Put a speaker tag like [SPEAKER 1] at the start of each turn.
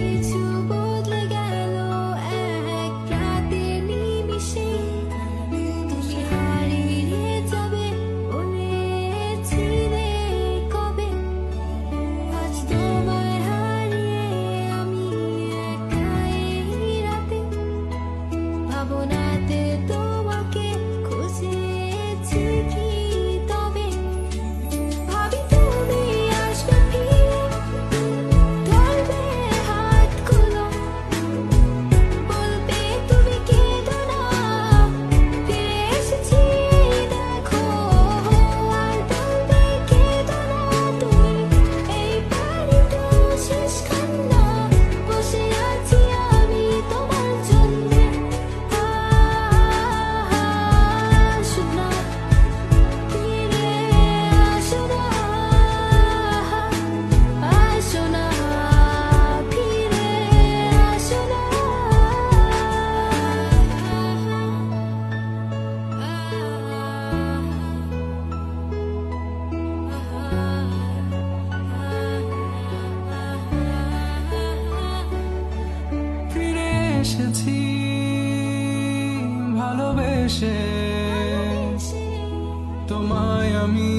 [SPEAKER 1] কিছু বদলে গেল এক রাতের নিমিষে। তুমি হারিয়ে যাবে বলেছিলে কবে, আজ তোমায় হারিয়ে আমি একা এই রাতে। ভাবনাতে তোমাকে খুঁজেছি কি তবে, ভাবি তুমি আসবে ফিরে, ধরবে হাতগুলো, বলবে তুমি কেঁদো না, ফিরে এসেছি দেখো। আর বলবে কেঁদো না তুমি, এই বাড়িটা শেষ কান্না, বসে আছি আমি তোমার জন্যে। আসো না, ফিরে আসো না, আসো না, ফিরে আসো না।
[SPEAKER 2] ফিরে এসেছি ভালোবেসে, তোমায় আমি